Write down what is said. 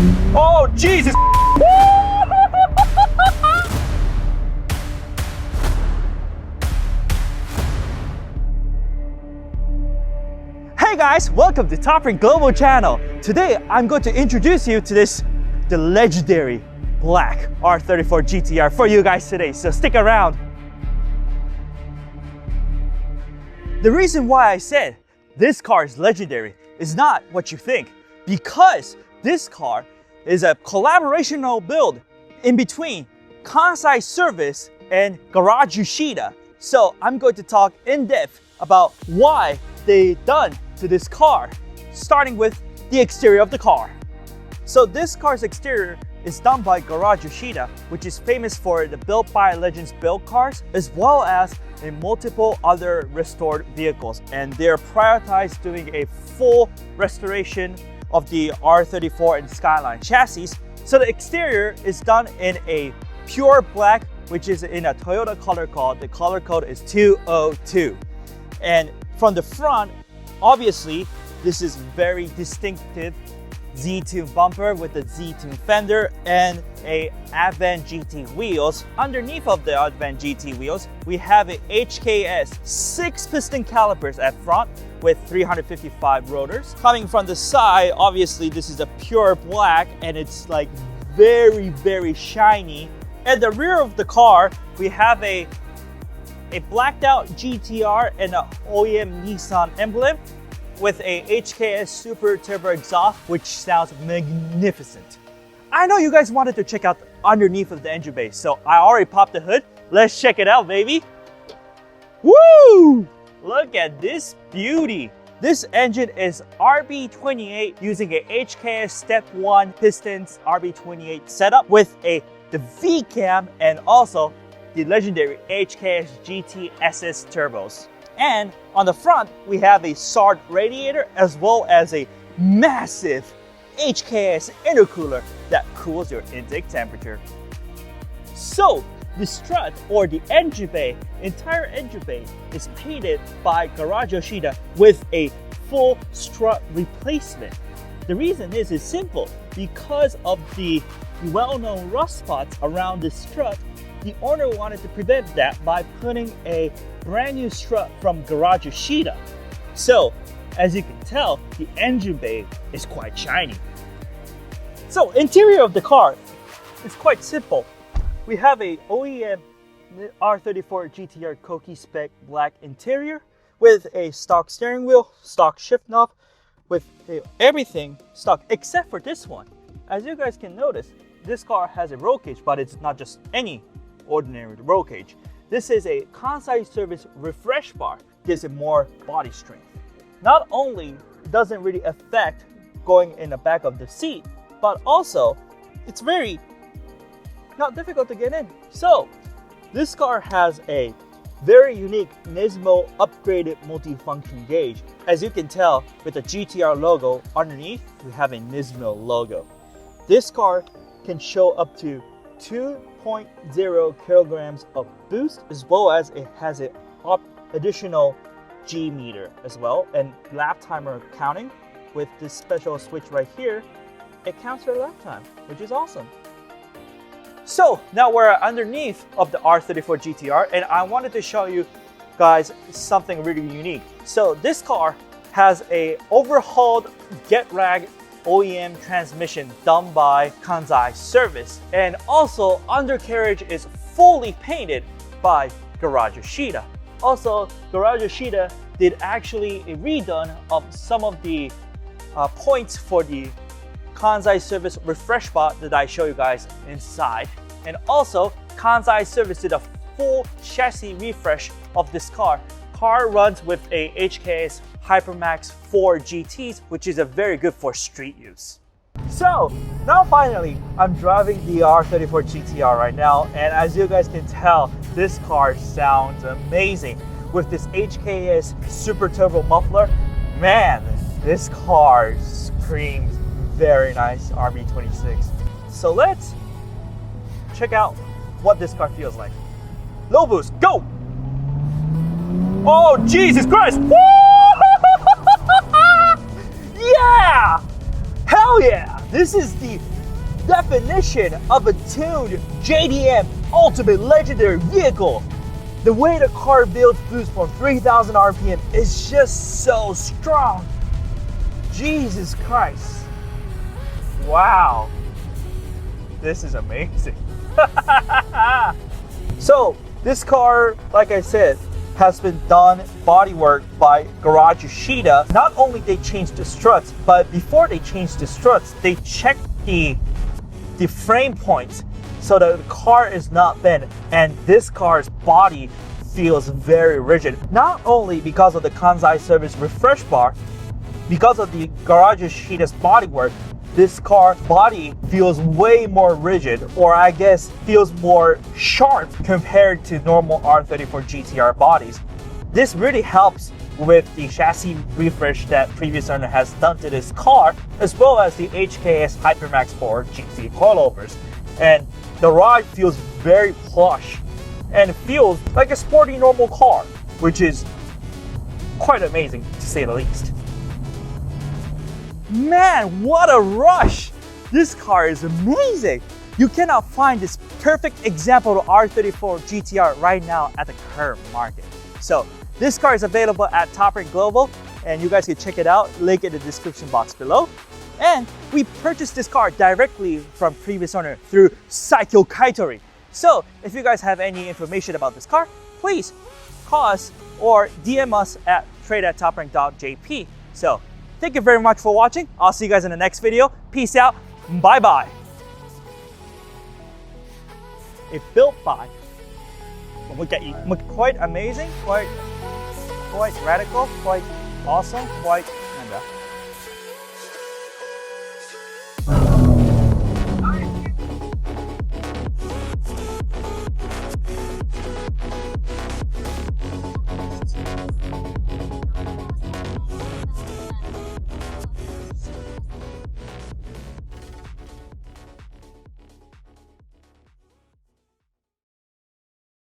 Oh, Jesus! Hey guys, welcome to Toprank Global channel. Today, I'm going to introduce you to the legendary black R34 GT-R for you guys today, so stick around. The reason why I said this car is legendary is not what you think, because this car is a collaborational build in between Kansai Service and Garage Yoshida. So I'm going to talk in depth about why they done to this car, starting with the exterior of the car. So this car's exterior is done by Garage Yoshida, which is famous for the Built by Legends build cars, as well as in multiple other restored vehicles. And they're prioritized doing a full restoration of the R34 and Skyline chassis. So the exterior is done in a pure black, which is in a Toyota color code. The color code is 202. And from the front, obviously, this is very distinctive Z-tune bumper with the Z-tune fender and a Advan GT wheels. Underneath of the Advan GT wheels, we have a HKS 6-piston calipers at front with 355 rotors. Coming from the side, obviously this is a pure black and it's like very, very shiny. At the rear of the car, we have a blacked out GT-R and an OEM Nissan emblem with a HKS Super Turbo exhaust, which sounds magnificent. I know you guys wanted to check out underneath of the engine bay, so I already popped the hood. Let's check it out, baby. Woo! Look at this beauty. This engine is RB28 using a HKS Step 1 Pistons RB28 setup with the V-cam and also the legendary HKS GT SS turbos. And on the front, we have a SARD radiator as well as a massive HKS intercooler that cools your intake temperature. So the strut or the engine bay, entire engine bay is painted by Garage Yoshida with a full strut replacement. The reason is simple. Because of the well-known rust spots around the strut, the owner wanted to prevent that by putting a brand new strut from Garage Yoshida. So, as you can tell, the engine bay is quite shiny. So, interior of the car is quite simple. We have a OEM R34 GT-R Koki spec black interior with a stock steering wheel, stock shift knob, with everything stock except for this one. As you guys can notice, this car has a roll cage, but it's not just any ordinary roll cage. This is a Kansai Service refresh bar, gives it more body strength. Not only doesn't really affect going in the back of the seat, but also it's very not difficult to get in. So this car has a very unique Nismo upgraded multifunction gauge. As you can tell with the GT-R logo underneath, we have a Nismo logo. This car can show up to 2.0 kilograms of boost, as well as it has an additional G meter as well, and lap timer counting. With this special switch right here, it counts your lap time, which is awesome. So now we're underneath of the R34 GT-R, and I wanted to show you guys something really unique. So this car has a overhauled Getrag OEM transmission done by Kansai Service, and also undercarriage is fully painted by Garage Yoshida. Also, Garage Yoshida did actually a redone of some of the points for the Kansai Service refresh bar that I show you guys inside. And also, Kansai Service did a full chassis refresh of this car. Car runs with a HKS Hypermax 4 GTs, which is very good for street use. So now finally, I'm driving the R34 GT-R right now, and as you guys can tell, this car sounds amazing. With this HKS Super Turbo muffler, man, this car screams very nice RB26. So let's check out what this car feels like. Low boost, go! Oh, Jesus Christ! Woo! Yeah! Hell Hell yeah! This is the definition of a tuned JDM ultimate legendary vehicle. The way the car builds boost from 3,000 RPM is just so strong. Jesus Christ. Wow. This is amazing. So this car, like I said, has been done bodywork by Garage Yoshida. Not only they changed the struts, but before they changed the struts, they checked the frame points so that the car is not bent, and this car's body feels very rigid. Not only because of the Kansai Service refresh bar, because of the Garage Yoshida's bodywork, this car body feels way more rigid, or I guess feels more sharp compared to normal R34 GT-R bodies. This really helps with the chassis refresh that previous owner has done to this car, as well as the HKS Hypermax 4 GT coilovers. And the ride feels very plush and it feels like a sporty normal car, which is quite amazing to say the least. Man, what a rush! This car is amazing! You cannot find this perfect example of R34 GT-R right now at the current market. So this car is available at Toprank Global, and you guys can check it out, link in the description box below. And we purchased this car directly from previous owner through Saikyo Kaitori. So if you guys have any information about this car, please call us or DM us at trade@toprank.jp. So thank you very much for watching. I'll see you guys in the next video. Peace out. Bye-bye. It built by. Look at you. Quite amazing, quite radical, quite awesome, quite